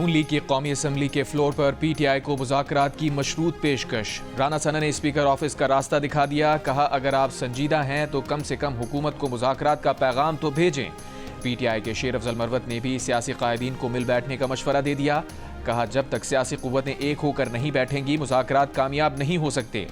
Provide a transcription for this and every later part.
नून league की कौमी assembly के फ्लोर पर पीटीआई को मुज़ाकरात की मशरूत पेशकश। राना सना ने स्पीकर ऑफिस का रास्ता दिखा दिया। कहा, अगर आप संजीदा हैं तो कम से कम हुकूमत को मुज़ाकरात का पैगाम तो भेजें। पीटीआई के शेर अफजल मरवत ने भी सियासी कायदीन को मिल बैठने का मशवरा दे दिया। कहा, जब तक सियासी कुव्वतें एक होकर नहीं बैठेंगी मुज़ाकरात कामयाब नहीं हो सकते।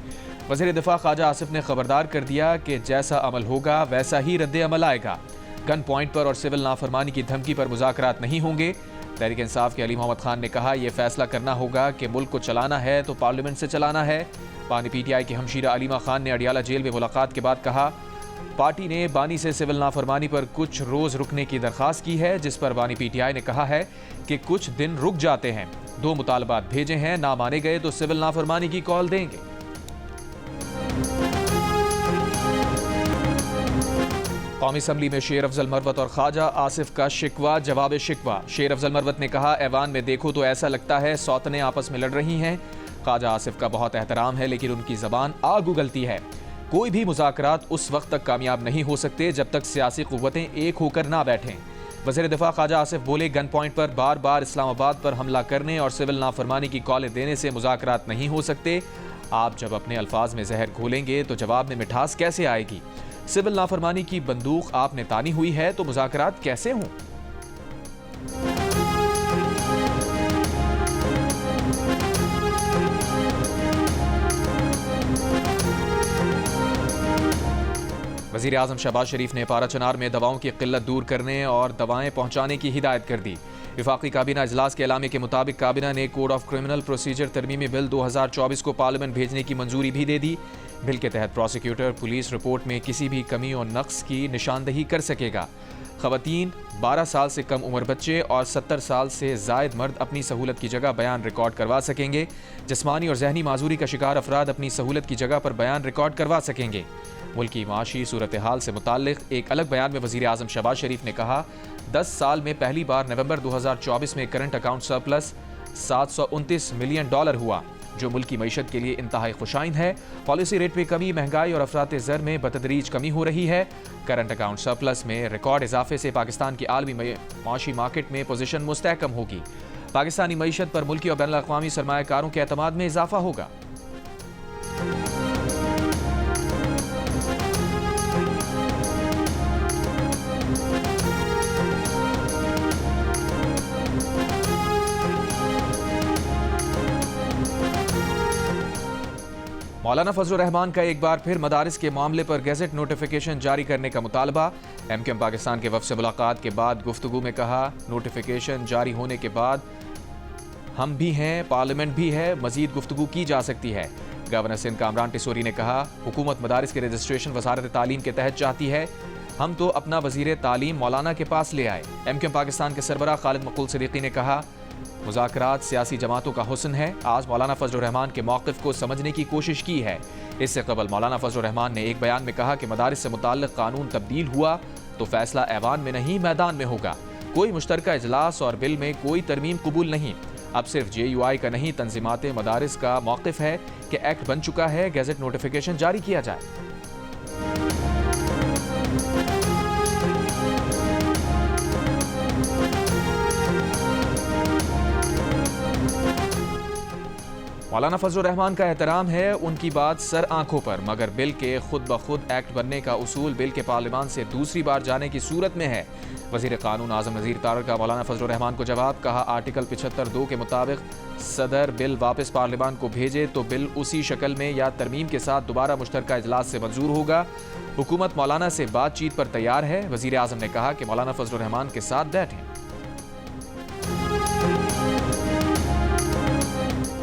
वज़ीर दिफा ख्वाजा आसिफ ने खबरदार कर दिया कि जैसा अमल होगा वैसा ही रद्द अमल आएगा। गन पॉइंट पर और सिविल नाफरमानी की धमकी पर मुज़ाकरात नहीं होंगे। तहरीक इंसाफ के अली मोहम्मद खान ने कहा, यह फैसला करना होगा कि मुल्क को चलाना है तो पार्लियामेंट से चलाना है। बानी पीटीआई की हमशीरा अलीमा खान ने अडियाला जेल में मुलाकात के बाद कहा, पार्टी ने बानी से सिविल नाफरमानी पर कुछ रोज रुकने की दरख्वास्त की है, जिस पर बानी पीटीआई ने कहा है कि कुछ दिन रुक जाते हैं। 2 मुतालबात भेजे हैं, ना माने गए तो सिविल नाफरमानी की कॉल देंगे। कौमी असम्बली में शेर अफजल मरवत और ख्वाजा आसिफ का शिकवा जवाब शिकवा। शेर अफजल मरवत ने कहा, ऐवान में देखो तो ऐसा लगता है सौतनें आपस में लड़ रही हैं। ख्वाजा आसिफ का बहुत एहतराम है लेकिन उनकी जबान आग उगलती है। कोई भी मुज़ाकरात उस वक्त तक कामयाब नहीं हो सकते जब तक सियासी कुव्वतें एक होकर ना बैठें। वज़ीर दिफा ख्वाजा आसिफ बोले, गन पॉइंट पर बार बार इस्लामाबाद पर हमला करने और सिविल नाफरमानी की कॉलें देने से मुज़ाकरात नहीं हो सकते। आप जब अपने अल्फाज में जहर घोलेंगे तो जवाब में मिठास कैसे आएगी? सिविल नाफरमानी की बंदूक आपने तानी हुई है तो मुज़ाकरात कैसे हों? वज़ीर आज़म शहबाज शरीफ ने पारा चनार में दवाओं की किल्लत दूर करने और दवाएं पहुंचाने की हिदायत कर दी। वफाकी काबीना इजलास के एलामे के मुताबिक काबीना ने कोड ऑफ क्रिमिनल प्रोसीजर तरमीमी बिल 2024 को पार्लियामेंट भेजने की मंजूरी भी दे दी। बिल के तहत प्रोसिक्यूटर पुलिस रिपोर्ट में किसी भी कमी और नक्स की निशानदही कर सकेगा। ख़वातीन, 12 साल से कम उम्र बच्चे और 70 साल से ज़ायद मर्द अपनी सहूलत की जगह बयान रिकॉर्ड करवा सकेंगे। जिस्मानी और जहनी माजूरी का शिकार अफराद अपनी सहूलत की जगह पर बयान रिकॉर्ड करवा सकेंगे। मुल्क की माशी सूरत हाल से मुताल्लिक एक अलग बयान में वज़ीर आज़म शहबाज शरीफ ने कहा, 10 साल में पहली बार नवंबर 2024 में करंट अकाउंट सरप्लस $729 मिलियन हुआ, जो मुल्क की मईशत के लिए इंतहाई खुशाइन है। पॉलिसी रेट में कमी, महंगाई और अफराते ज़र में बतदरीज कमी हो रही है। करंट अकाउंट सरप्लस में रिकॉर्ड इजाफे से पाकिस्तान की आलमी माशी मार्केट में पोजीशन मुस्तहकम होगी। पाकिस्तानी मईशत पर मुल्की और बैनुल अक़वामी सरमायाकारों के एतमाद में इजाफा होगा। मौलाना फजल रहमान का एक बार फिर मदारिस के मामले पर गैजेट नोटिफिकेशन जारी करने का मुतालबा। एमक्यूएम पाकिस्तान के वफ़द से मुलाकात के बाद गुफ्तगू में कहा, नोटिफिकेशन जारी होने के बाद हम भी हैं, पार्लियामेंट भी है, मजीद गुफ्तगू की जा सकती है। गवर्नर सिंध कामरान टिसोरी ने कहा, हुकूमत मदारिस के रजिस्ट्रेशन वज़ारत तालीम के तहत चाहती है, हम तो अपना वज़ीर तालीम मौलाना के पास ले आए। एमक्यूएम पाकिस्तान के सरबराह खालिद मकबूल सिद्दीकी ने कहा, मुज़ाकरात सियासी जमातों का हुस्न है। आज मौलाना फजल रहमान के मौक़िफ़ को समझने की कोशिश की है। इससे कबल मौलाना फजल रहमान ने एक बयान में कहा कि मदारिस से मुताल्लिक़ कानून तब्दील हुआ तो फैसला ऐवान में नहीं मैदान में होगा। कोई मुश्तरका इजलास और बिल में कोई तरमीम कबूल नहीं। अब सिर्फ JUI का नहीं, तंजीमात मदारिस का मौक़िफ़ है कि एक्ट बन चुका है, गैजेट नोटिफिकेशन जारी किया जाए। मौलाना फजल रहमान का एहतराम है, उनकी बात सर आंखों पर, मगर बिल के खुद ब खुद एक्ट बनने का उसूल बिल के पार्लियामान से दूसरी बार जाने की सूरत में है। वज़ीर कानून आज़म नज़ीर तारड़ का मौलाना फजल रहमान को जवाब। कहा, आर्टिकल 75(2) के मुताबिक सदर बिल वापस पार्लियामान को भेजे तो बिल उसी शक्ल में या तरमीम के साथ दोबारा मुश्तरका इजलास से मंजूर होगा। हुकूमत मौलाना से बातचीत पर तैयार है। वज़ीर आज़म ने कहा कि मौलाना फजल रहमान के साथ बैठें।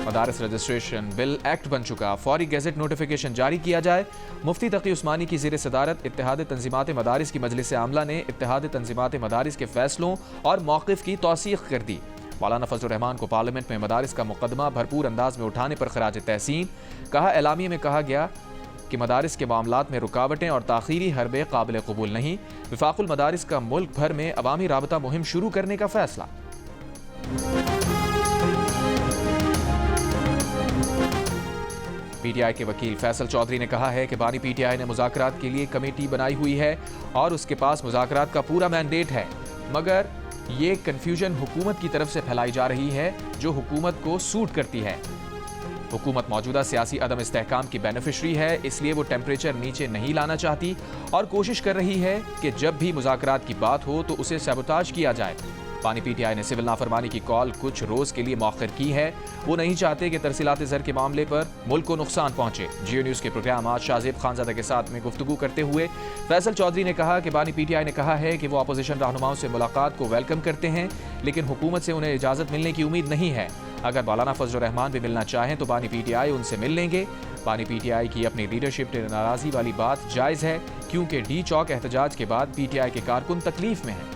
मदारिस रजिस्ट्रेशन बिल एक्ट बन चुका, फौरी गैजेट नोटिफिकेशन जारी किया जाए। मुफ्ती तकी उस्मानी की ज़ेर सदारत इत्तेहाद तंजीमात मदारिस की मजलिस आमला ने इत्तेहाद तंजीमात मदारिस के फैसलों और मौक़िफ़ की तौसीक़ कर दी। मौलाना फजल रहमान को पार्लियामेंट में मदारिस का मुकदमा भरपूर अंदाज में उठाने पर खराज तहसीन। कहा, एलामिया में कहा गया कि मदारिस के मामलात में रुकावटें और ताख़ीरी हरबे काबिल कबूल नहीं। वफाकुल मदारिस का मुल्क भर में अवामी राबता मुहिम शुरू करने का फैसला। पीटीआई के वकील फैसल चौधरी ने कहा है कि बानी पीटीआई ने मुज़ाकरात के लिए कमेटी बनाई हुई है और उसके पास मुज़ाकरात का पूरा मैंडेट है, मगर ये कन्फ्यूजन हुकूमत की तरफ से फैलाई जा रही है जो हुकूमत को सूट करती है। हुकूमत मौजूदा सियासी अदम इस्तेहकाम की बेनिफिशरी है, इसलिए वो टेम्परेचर नीचे नहीं लाना चाहती और कोशिश कर रही है कि जब भी मुज़ाकरात की बात हो तो उसे सबोटाज किया जाए। पानी पीटीआई ने सिविल नाफरमानी की कॉल कुछ रोज के लिए मौखर की है। वो नहीं चाहते कि तरसीलात ज़र के मामले पर मुल्क को नुकसान पहुंचे। जियो न्यूज़ के प्रोग्राम आज शाहजेब खानजादा के साथ में गुफ्तगू करते हुए फैसल चौधरी ने कहा कि पानी पीटीआई ने कहा है कि वो अपोजिशन रहनुमाओं से मुलाकात को वेलकम करते हैं, लेकिन हुकूमत से उन्हें इजाज़त मिलने की उम्मीद नहीं है। अगर मौलाना फजल रहमान भी मिलना चाहें तो पानी पीटीआई उनसे मिल लेंगे। पानी पीटीआई की अपनी लीडरशिप से नाराज़गी वाली बात जायज़ है, क्योंकि डी चौक एहतजाज के बाद पीटीआई के कारकुन तकलीफ में हैं।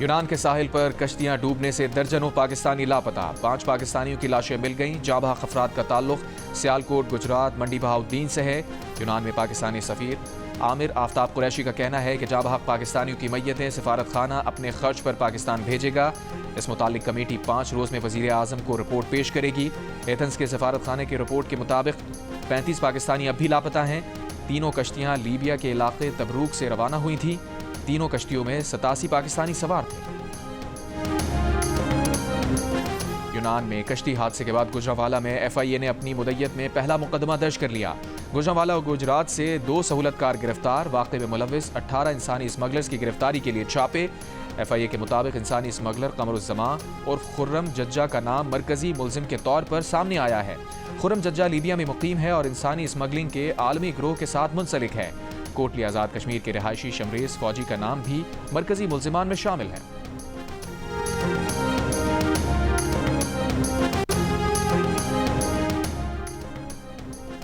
यूनान के साहिल पर कश्तियां डूबने से दर्जनों पाकिस्तानी लापता। 5 पाकिस्तानियों की लाशें मिल गईं। जाबाहक अफराद का ताल्लुक सियालकोट, गुजरात, मंडी बहाउद्दीन से है। यूनान में पाकिस्तानी सफीर आमिर आफ्ताब कुरैशी का कहना है कि जाबाहक पाकिस्तानियों की मैयतें सफारत खाना अपने खर्च पर पाकिस्तान भेजेगा। इस मुतालिक कमेटी 5 रोज में वजीर आजम को रिपोर्ट पेश करेगी। एथेंस के सफारत खाने की रिपोर्ट के मुताबिक 35 पाकिस्तानी अब भी लापता हैं। तीनों कश्तियां लीबिया के इलाके तबरूक से रवाना हुई थी। तीनों कश्तियों में 87 पाकिस्तानी सवार थे। यूनान में कश्ती हादसे के बाद गुजरांवाला में एफआईए ने अपनी मुद्दत में पहला मुकदमा दर्ज कर लिया। गुजरांवाला और गुजरात से 2 सहूलतकार गिरफ्तार। वाक़े में मुलविस 18 इंसानी स्मगलर्स की गिरफ्तारी के लिए छापे। एफआईए के मुताबिक इंसानी स्मगलर कमरुज़्ज़मा और खुर्रम जज्जा का नाम मरकजी मुलजिम के तौर पर सामने आया है। खुर्रम जज्जा लीबिया में मुकीम है और इंसानी स्मगलिंग के आलमी गिरोह के साथ मुंसलिक है। कोटली आज़ाद कश्मीर के रिहायशी शमरेज फौजी का नाम भी मरकजी मुलजिमान में शामिल है।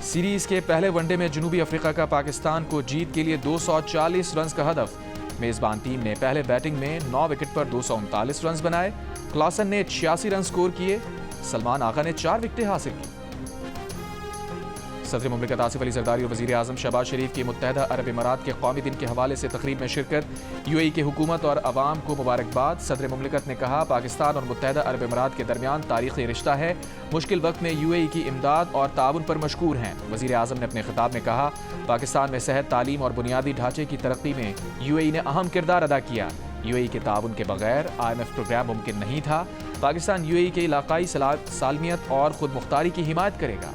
सीरीज के पहले वनडे में जनूबी अफ्रीका का पाकिस्तान को जीत के लिए 240 रन का हदफ। मेजबान टीम ने पहले बैटिंग में 9 विकेट पर 239 रन बनाए। क्लासन ने 86 रन स्कोर किए। सलमान आगा ने 4 विकेटें हासिल की। सदर मुमलिकत आसिफ अली जरदारी और वज़ीर आज़म शहबाज शरीफ की मुत्तहदा अरब इमारात के कौमी दिन के हवाले से तकरीब में शिरकत। यूएई की हुकूमत और अवाम को मुबारकबाद। सदर मुमलिकत ने कहा पाकिस्तान और मुत्तहदा अरब इमारात के दरमियान तारीख़ी रिश्ता है। मुश्किल वक्त में यूएई की इमदाद और ताउन पर मशकूर हैं। वज़ीर आज़म ने अपने खिताब में कहा पाकिस्तान में सेहत, तालीम और बुनियादी ढांचे की तरक्की में यूएई ने अहम किरदार अदा किया। यूएई के ताउन के बगैर IMF प्रोग्राम मुमकिन नहीं था। पाकिस्तान यूएई के इलाकाई सालमियत और खुद मुख्तारी की हिमायत करेगा।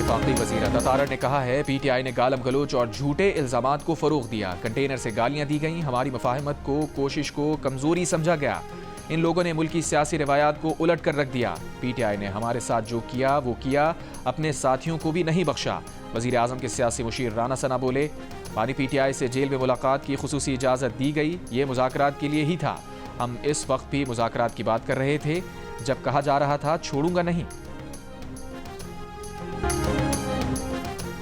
वफाकी वज़ीर अतातारा ने कहा है पीटीआई ने गालम गलोच और झूठे इल्जामात को फरोग दिया। कंटेनर से गालियां दी गईं। हमारी मुफाहमत को, कोशिश को कमजोरी समझा गया। इन लोगों ने मुल्की सियासी रवायात को उलट कर रख दिया। पीटीआई ने हमारे साथ जो किया वो किया, अपने साथियों को भी नहीं बख्शा। वज़ीर आज़म के सियासी मुशीर राना सना बोले पानी पीटीआई से जेल में मुलाकात की खुसूसी इजाज़त दी गई। ये मुज़ाकरात के लिए ही था। हम इस वक्त भी मुज़ाकरात की बात कर रहे थे जब कहा जा रहा था छोड़ूंगा नहीं।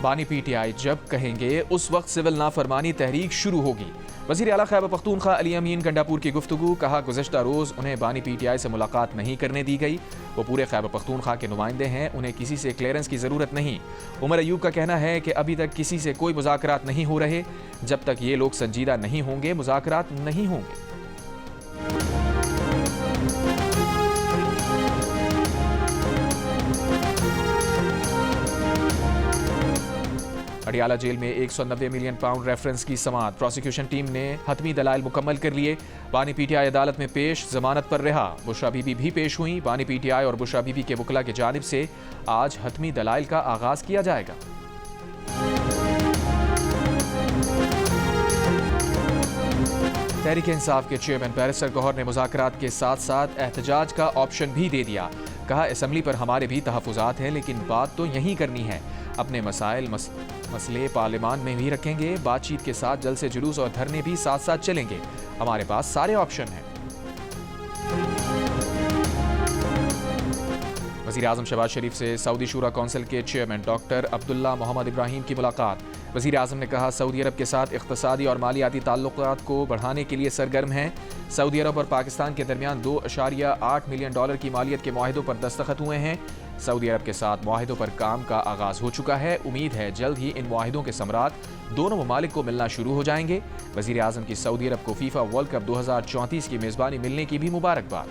बानी पीटीआई जब कहेंगे उस वक्त सिविल नाफरमानी तहरीक शुरू होगी। वज़ीर आला खैबर पख्तूनख्वा अली अमीन गंडापुर की गुफ्तगू। कहा गुज़श्ता रोज़ उन्हें बानी पीटीआई से मुलाकात नहीं करने दी गई। वो पूरे खैबर पख्तूनख्वा के नुमाइंदे हैं, उन्हें किसी से क्लियरेंस की ज़रूरत नहीं। उमर अयूब का कहना है कि अभी तक किसी से कोई मुज़ाकरात नहीं हो रहे। जब तक ये लोग संजीदा नहीं होंगे मुज़ाकरात नहीं होंगे। अडियाला जेल में 190 मिलियन पाउंड रेफरेंस की समाअत। प्रोसिक्यूशन टीम ने हतमी दलाइल मुकम्मल कर लिए। बानी पीटीआई अदालत में पेश, जमानत पर रिहा। बुशरा बीबी भी पेश हुई। बानी पीटीआई और बुशरा बीबी के वकला की जानिब से आज हतमी दलाइल का आगाज किया जाएगा। तहरीक इंसाफ के चेयरमैन बैरिस्टर गौहर ने मुज़ाकरात के साथ साथ एहतजाज का ऑप्शन भी दे दिया। कहा असेंबली पर हमारे भी तहफ़्फ़ुज़ात हैं, लेकिन बात तो यहीं करनी है। अपने मसले पार्लियामान में भी रखेंगे। बातचीत के साथ जल्द से जुलूस और धरने भी साथ साथ चलेंगे। हमारे पास सारे ऑप्शन हैं। वज़ीर आज़म शहबाज शरीफ से सऊदी शूरा कौंसिल के चेयरमैन डॉक्टर अब्दुल्ला मोहम्मद इब्राहिम की मुलाकात। वज़ीर आज़म ने कहा सऊदी अरब के साथ इक़्तिसादी और मालियाती ताल्लुकात को बढ़ाने के लिए सरगर्म हैं। सऊदी अरब और पाकिस्तान के दरमियान $2.8 मिलियन की मालियत के मुआहिदों पर दस्तखत हुए हैं। सऊदी अरब के साथ मुआहिदों पर काम का आगाज हो चुका है। उम्मीद है जल्द ही इन मुआहिदों के समरात दोनों ममालिक को मिलना शुरू हो जाएंगे। वजीर आजम की सऊदी अरब को फीफा वर्ल्ड कप 2034 की मेजबानी मिलने की भी मुबारकबाद।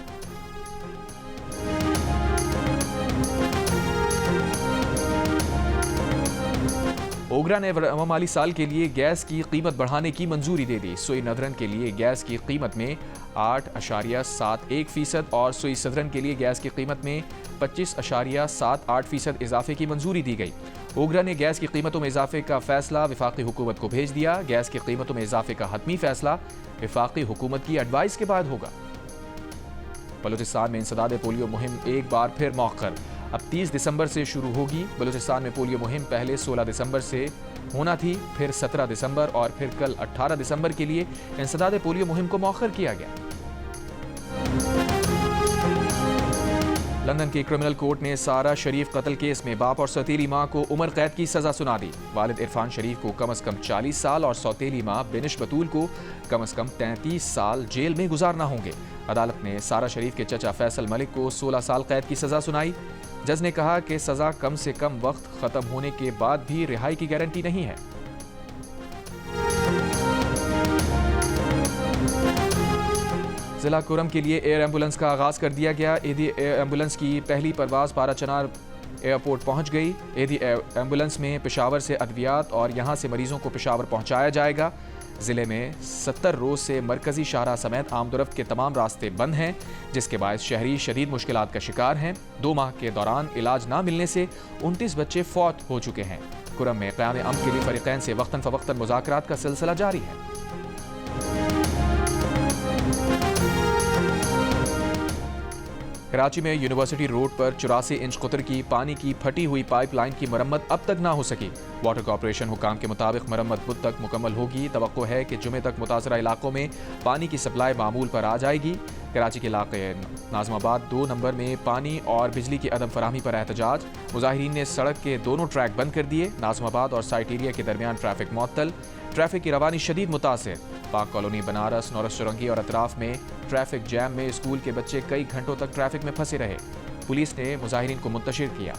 ओगरा ने माली साल के लिए गैस की कीमत बढ़ाने की मंजूरी दे दी। सुई नदरन के लिए गैस की कीमत में 8.71% और सुई सदरन के लिए गैस की कीमत में 25.78% इजाफे की मंजूरी दी गई। ओगरा ने गैस की कीमतों में इजाफे का फैसला वफाकी हुकूमत को भेज दिया। गैस की कीमतों में इजाफे का हतमी फैसला वफाकी हुकूमत की एडवाइस के बाद होगा। बलूचिस्तान में इंसदाद पोलियो मुहिम एक बार फिर मौखर। अब 30 दिसंबर से शुरू होगी। बलूचिस्तान में पोलियो मुहिम पहले 16 दिसंबर से होना थी, फिर 17 दिसंबर और फिर कल 18 दिसंबर के लिए इंसदाद पोलियो मुहिम को मौखर किया गया। लंदन की क्रिमिनल कोर्ट ने सारा शरीफ कत्ल केस में बाप और सौतेली मां को उम्र कैद की सजा सुना दी। वालिद इरफान शरीफ को कम से कम 40 साल और सौतेली मां बिनिश बतूल को कम से कम 33 साल जेल में गुजारना होंगे। अदालत ने सारा शरीफ के चचा फैसल मलिक को 16 साल कैद की सजा सुनाई। जज ने कहा कि सजा कम से कम वक्त खत्म होने के बाद भी रिहाई की गारंटी नहीं है। जिला कुरम के लिए एयर एम्बुलेंस का आगाज कर दिया गया। एदी एयर एम्बुलेंस की पहली परवाज पाराचनार एयरपोर्ट पहुंच गई। एदी एम्बुलेंस में पेशावर से अद्वियात और यहां से मरीजों को पेशावर पहुंचाया जाएगा। जिले में 70 रोज से मरकजी शाहरा समेत आमदोरफ्त के तमाम रास्ते बंद हैं, जिसके बायस शहरी शदीद मुश्किलात का शिकार हैं। 2 माह के दौरान इलाज ना मिलने से 29 बच्चे फौत हो चुके हैं। कुरम में क़याम अमन के लिए फरीक़ैन से वक्तन फ़वक्तन मुज़ाकरात का सिलसिला जारी है। कराची में यूनिवर्सिटी रोड पर 84 इंच कुतर की पानी की फटी हुई पाइपलाइन की मरम्मत अब तक ना हो सकी। वाटर कॉर्पोरेशन हुकाम के मुताबिक मरम्मत बुध तक मुकम्मल होगी। तवक्को है कि जुमे तक मुतासरा इलाकों में पानी की सप्लाई मामूल पर आ जाएगी। कराची के इलाके नाज़माबाद 2 नंबर में पानी और बिजली की अदम फराहमी पर एहतजाज। मुजाहिरीन ने सड़क के दोनों ट्रैक बंद कर दिए। नाज़माबाद और साइट एरिया के दरमियान ट्रैफिक मुअत्तल। ट्रैफिक की रवानी शदीद मुतासिर। पाक कॉलोनी, बनारस, नौरस चुरंगी और अतराफ में ट्रैफिक जैम में स्कूल के बच्चे कई घंटों तक ट्रैफिक में फंसे रहे। पुलिस ने मुजाहिरीन को मुंतशिर किया।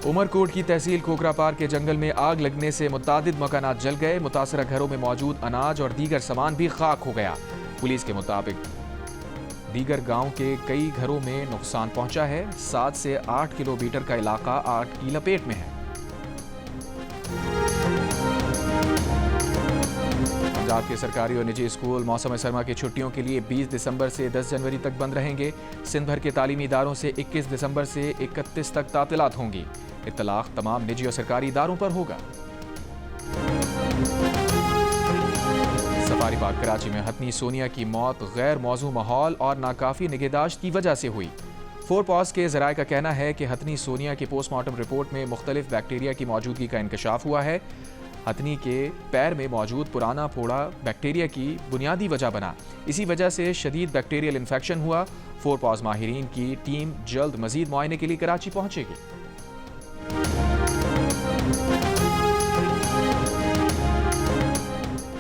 उमरकोट की तहसील खोखरा पार के जंगल में आग लगने से मुतादिद मकानात जल गए। मुतासरा घरों में मौजूद अनाज और दीगर सामान भी खाक हो गया। पुलिस के मुताबिक दीगर गांव के कई घरों में नुकसान पहुंचा है। 7 से 8 किलोमीटर का इलाका आग की लपेट में है। पंजाब के सरकारी और निजी स्कूल मौसम सरमा की छुट्टियों के लिए 20 दिसंबर से 10 जनवरी तक बंद रहेंगे। सिंध भर के तालीमी इदारों से 21 दिसंबर से 31 तक तातीलात होंगी। इत्तलाक तमाम निजी और सरकारी इदारों पर होगा। सफारी पार्क कराची में हथनी सोनिया की मौत गैर मौजू माहौल और नाकाफी निगहदाश्त की वजह से हुई। 4 पॉज के ज़राए का कहना है कि हथनी सोनिया की पोस्टमार्टम रिपोर्ट में मुख्तलिफ बैक्टीरिया की मौजूदगी का इंकशाफ हुआ है। हथनी के पैर में मौजूद पुराना फोड़ा बैक्टीरिया की बुनियादी वजह बना। इसी वजह से शदीद बैक्टीरियल इन्फेक्शन हुआ। 4 पॉज माहिरीन की टीम जल्द मजीद मुआयने के लिए कराची पहुंचेगी।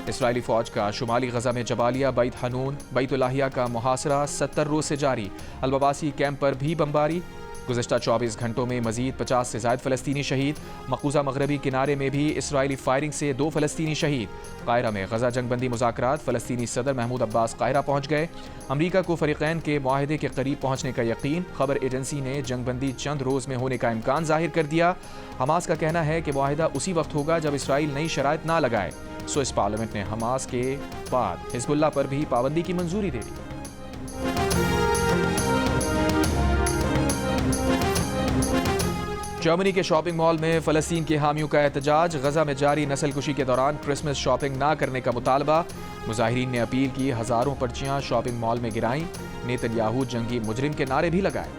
इसराइली फौज का शुमाली गजा में जबालिया, बैत हनून, बैतुल्लाहिया का मुहासरा 70 रोज से जारी। अलबवासी कैंप पर भी बमबारी। गुज़श्ता 24 घंटों में मजीद 50 से ज़ायद फ़लस्तीनी शहीद। मकबूजा मगरबी किनारे में भी इसराइली फायरिंग से 2 फ़लस्तीनी शहीद। कायरा में गजा जंगबंदी मुज़ाकरात। फ़लस्तीनी सदर महमूद अब्बास कायरा पहुँच गए। अमरीका को फ़रीक़ैन के मुआहदे के करीब पहुँचने का यकीन। खबर एजेंसी ने जंगबंदी चंद रोज़ में होने का इम्कान जाहिर कर दिया। हमास का कहना है कि मुआहदा उसी वक्त होगा जब इसराइल नई शराइत ना लगाए। स्विस पार्लियामेंट ने हमास के बाद हिज़्बुल्लाह पर भी पाबंदी की मंजूरी दे दी। जर्मनी के शॉपिंग मॉल में फ़लस्तीन के हामियों का एहतजाज। गजा में जारी नस्लकुशी के दौरान क्रिसमस शॉपिंग ना करने का मुतालबा। मुजाहिरीन ने अपील की, हज़ारों पर्चियां शॉपिंग मॉल में गिराईं। नेतन्याहू जंगी मुजरिम के नारे भी लगाए।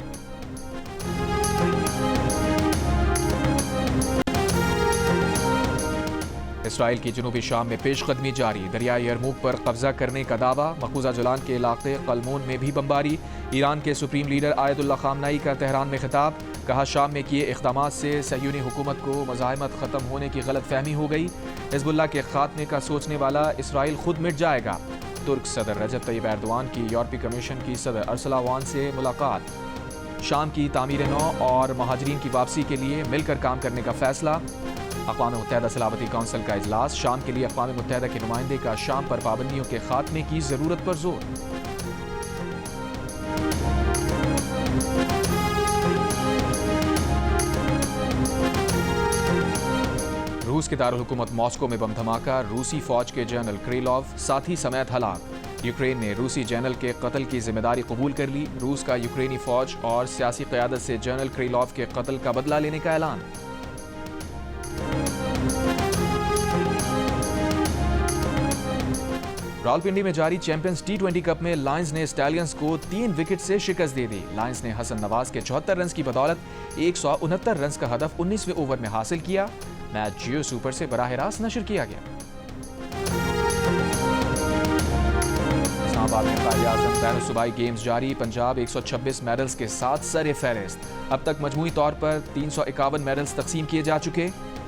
इसराइल की जनूबी शाम में पेशकदमी जारी। दरिया यरमूक पर कब्जा करने का दावा। मकबूजा जुलान के इलाके कलमून में भी बमबारी। ईरान के सुप्रीम लीडर आयतुल्लाह खामनाई का तेहरान में खिताब। कहा, शाम में किए इक़दामात से सह्यूनी हुकूमत को मज़ाहमत ख़त्म होने की गलत फहमी हो गई। हिज़्बुल्लाह के खात्मे का सोचने वाला इसराइल खुद मिट जाएगा। तुर्क सदर रजब तैयब एर्दोआन की यूरोपीय कमीशन की सदर उर्सुला वॉन से मुलाकात। शाम की तामीर नौ और महाजरीन की वापसी के लिए मिलकर काम करने का फैसला। अक़वाम मुत्तहिदा सलामती कौंसिल का इजलास, शाम के लिए अक़वाम मुत्तहिदा के नुमाइंदे का शाम पर पाबंदियों के खात्मे की जरूरत पर जोर। रूस के दारुल हुकूमत मॉस्को में बम धमाका, रूसी फौज के जनरल क्रीलॉव साथी समेत हलाक। यूक्रेन ने रूसी जनरल के कत्ल की जिम्मेदारी कबूल कर ली। रूस का यूक्रेनी फौज और सियासी क़यादत से जनरल क्रीलॉव के कत्ल का बदला लेने का ऐलान। रावलपिंडी में जारी चैंपियंस T20 कप में लायंस ने स्टैलियंस को 3 विकेट से शिकस्त दे दी। लायंस ने हसन नवाज के 74 रन की बदौलत 169 रन का हदफ 19वें ओवर में हासिल किया। मैच जियो सुपर से बराह रास्त नशर किया गया। इस्लामाबाद में कायद-ए-आज़म बैन सूबाई गेम्स जारी, पंजाब 126 मेडल्स के साथ सर फहरिस्त। अब तक मजमूई तौर पर 351 मेडल्स तकसीम किए जा चुके,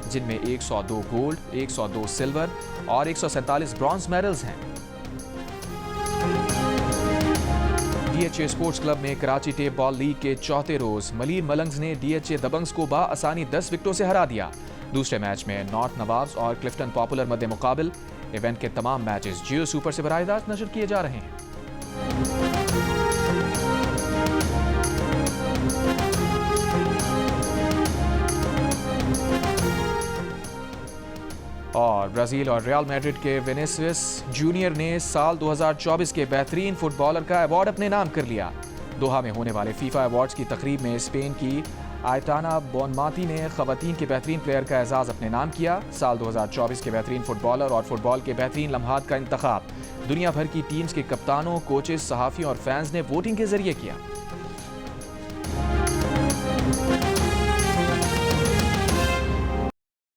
जिनमें 102 गोल्ड, 102 सिल्वर और 147 ब्रॉन्ज मेडल्स हैं। DHA स्पोर्ट्स क्लब में कराची टेप बॉल लीग के चौथे रोज मलिर मलंग्स ने DHA दबंग्स को बाआसानी 10 विकेटों से हरा दिया। दूसरे मैच में नॉर्थ नवाब्स और क्लिफ्टन पॉपुलर मध्य मुकाबिल। इवेंट के तमाम मैचेस जियो सुपर से बराह रास्त नशर किए जा रहे हैं। और ब्राजील और रियल मैड्रिड के विनीसियस जूनियर ने साल 2024 के बेहतरीन फुटबॉलर का अवार्ड अपने नाम कर लिया। दोहा में होने वाले फीफा अवार्ड्स की तकरीब में स्पेन की आयटाना बोनमाती ने खवातीन के बेहतरीन प्लेयर का एजाज अपने नाम किया। साल 2024 के बेहतरीन फुटबॉलर और फुटबॉल के बेहतरीन लम्हात का इंतखाब दुनिया भर की टीम्स के कप्तानों, कोचेस, सहाफ़ियों और फैंस ने वोटिंग के जरिए किया।